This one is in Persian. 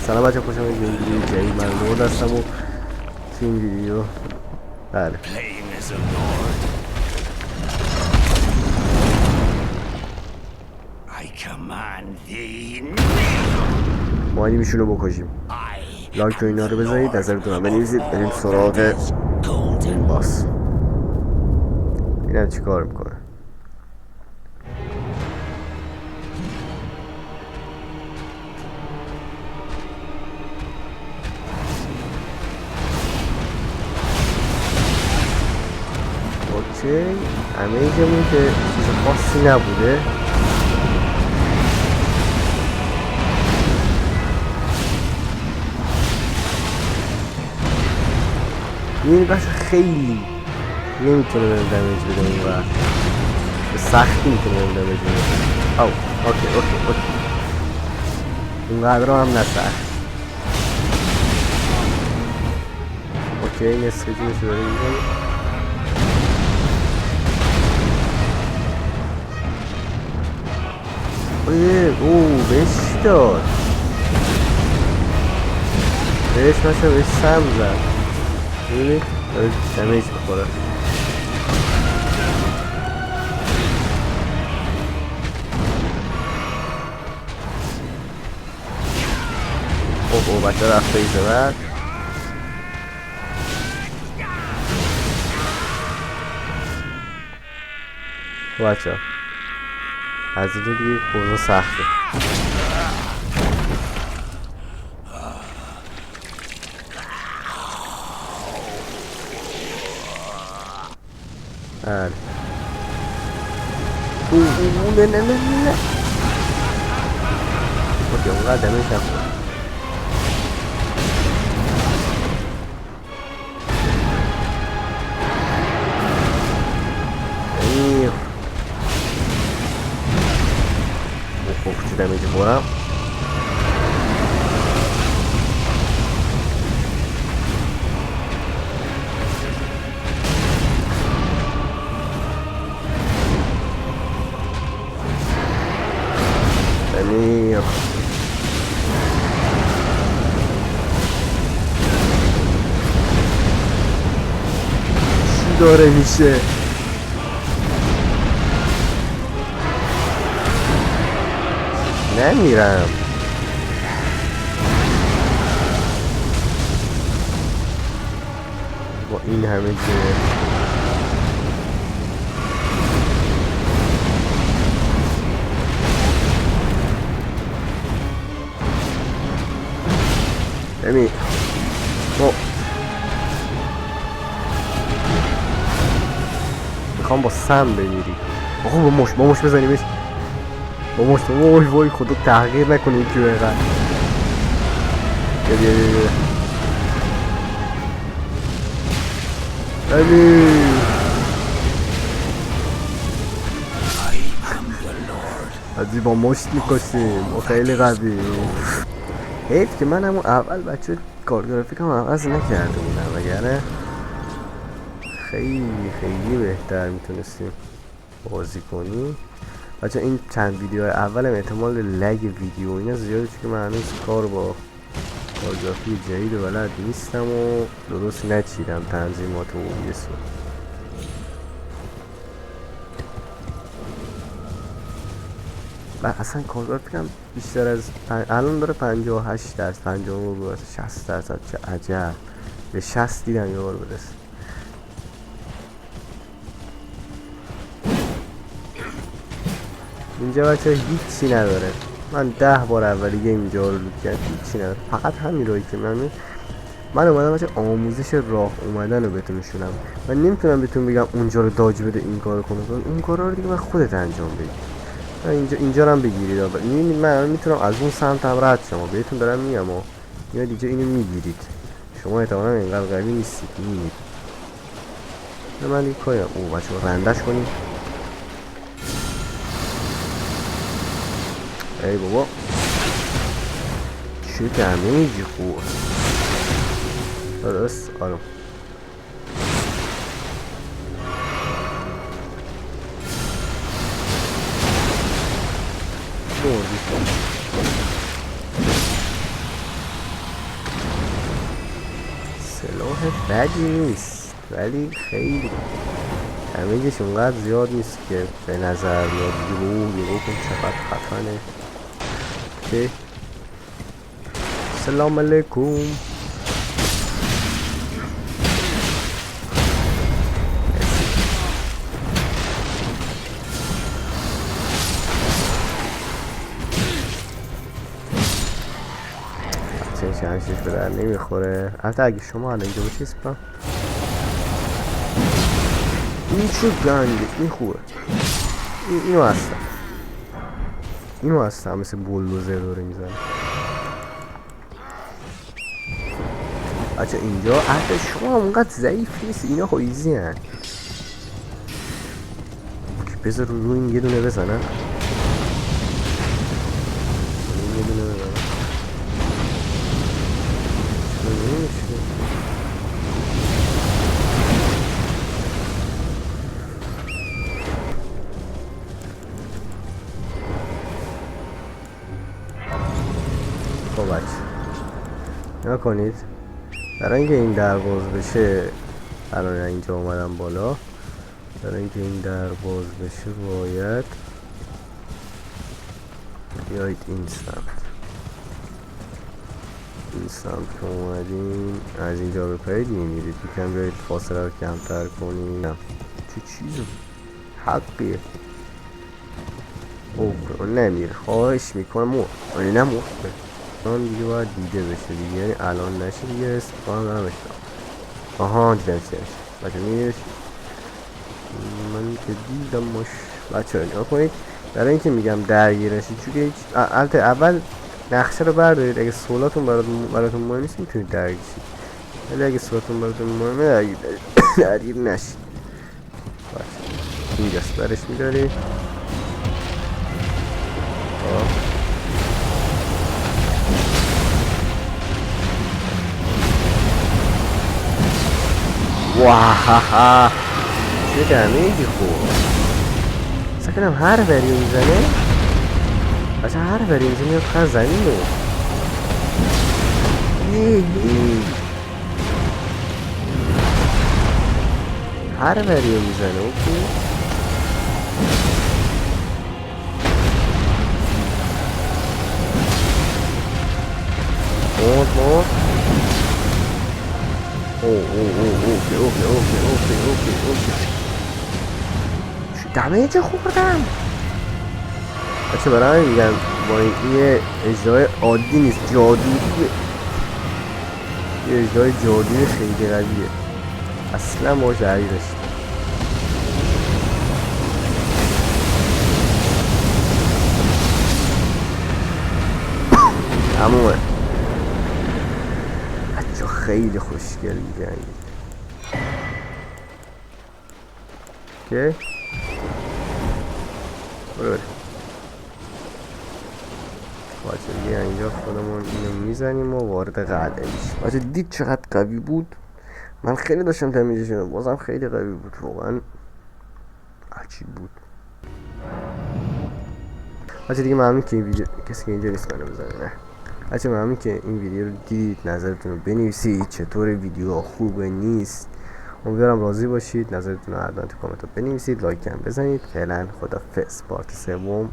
سلام بچه، خوش آمدید به این ویدیو جدید. من لورد هستم و تو این ویدیو بله مایدیم ایشون رو بکشیم. لایک و اینا رو بذارید، نظرتون هم بنویسید. بریم سراغ این باس. اینم چی کار میکنه؟ اوکی، امیجمون که چیز خاصی نبوده. این بچه خیلی نمیتونه بهم دمیج بده این وقت، به سختی میتونه بهم دمیج بده. او اوکی اینقدر هم نسخت. اوکی، نصف جونشو داره میزنی. بهش داد، بهش مثلا بهش سم زد. میبینی؟ داره دمیج بخوره. او بچه رفت ایزه بعد. بچه از این دیگه خوزا سخته. بله نه اوکی، اونقدر دمیج نخورد. چه دمیجی خورم. دمیر چی داره میشه؟ نمیرم. با این همه جه ببین میخوام با سم بمیری. آقا با مش بزنیمش. با مش وای خدا تغییر نکنه این کیو اینقدر. بیا ازی با مشت میکشیم و خیلی قوی. حیف که من همون اول بچه کارگرافیک هم عوض نکرده بودم، وگرنه خیلی بهتر میتونستیم بازی کنیم. بچه این چند ویدیو اولم احتمال لگ ویدیو اینا زیاده، چون من هنوز کار با کارگرافی جدید و بلد نیستم و درست نچیدم تنظیمات و OBS. و اصلا کارگرافیکم بیشتر از الان داره 58%، 59%، 60%. چه عجب، به 60 دیدم یه بار برسه. اینجا بچه هیچی نداره. من 10 بار اولیه اینجا رو لوت کردم، هیچی نداره، فقط همین روی که من اومدم بچه آموزش راه اومدن رو بهتون نشونم. من نمیتونم بهتون بگم اونجا رو داج بده این کارو کنه، اون کارا رو دیگه من خودت انجام بدی. اینجا هم بگیرید. میبینید من میتونم از اون سمت هم رد شما بهتون دارم میگم و میاد اینجا اینو میگیرید. شما احتمالاً اینقدر قوی نیستید میبینید. من دیگه کاری او بچه رندش کنیم. ای بابا چه دمیجی خورد. درست آرام سلاح بدی نیست ولی خیلی دمیجش اونقدر زیاد نیست که به نظر میاد. یهو کن چقدر خفنه. اوکی سلام علیکم. چنشش به در نمیخوره. البته اگه شما الان اینجا باشی اسپرام این چه گنده. این خوبه. اینو هستم مثل بولدوزر داره میزنه. بچه اینجا البته شما اونقدر ضعیف نیست. اینا خب ایزی هن. بذار رو این یه دونه بزنن. خب بچه نکنید برای اینکه این در باز بشه. الان اینجا اومدم بالا. برای اینکه این در باز بشه باید بیایید این سمت که اومدیم از اینجا به پایید میرید. یکم بیایید فاصله رو کمتر کنیم. چه چیز حقیه. اوه نمیر. خواهش میکنم اون نمیر اون دیگه باید دیده بشه دیگه. یعنی الان نشه دیگه استفاده دارم اشتباه. آها دیدم چیش بچه میرش. من که دیدم مش بچه ها نگاه کنید. برای اینکه میگم درگیرشید چون که البته اول نقشه رو بردارید. اگه سوالاتون براتون مهم نیست میتونید درگیر شید. ولی اگه سوالاتون براتون مهمه درگیر نشید. اینجاست برش میدارید. واحاها چه دمیجی خوب. سکنم هر بری میزنه. بچه هر بری میزنه یا خر زمینه. هر بری میزنه. اوکی موت اوکی دمیج خوردم. بچه برای من میگم با این یه اجرای عادی نیست. جادویه. یه اجرای جادوی خیلی قویه. اصلا ما جریرش تمومه. بچه خیلی خوشگل میگنگی. اوکی برو بچه دیگه اینجا خودمون اینو میزنیم و وارد قلعه میشیم. بچه دید چقدر قوی بود. من خیلی داشتم دمیجش میدم بازم خیلی قوی بود. واقعا عجیب بود. بچه دیگه ممنون که این ویدیو کسی که اینجا نیست منو بزنه. نه بچه ممنون که این ویدیو رو دیدید. نظرتون رو بنویسید چطور ویدیو خوبه نیست. امیدوارم راضی باشید. نظرتون رو حتما تو کامنت رو بنویسید. لایک هم بزنید. فعلا خدافظ. پارت سوم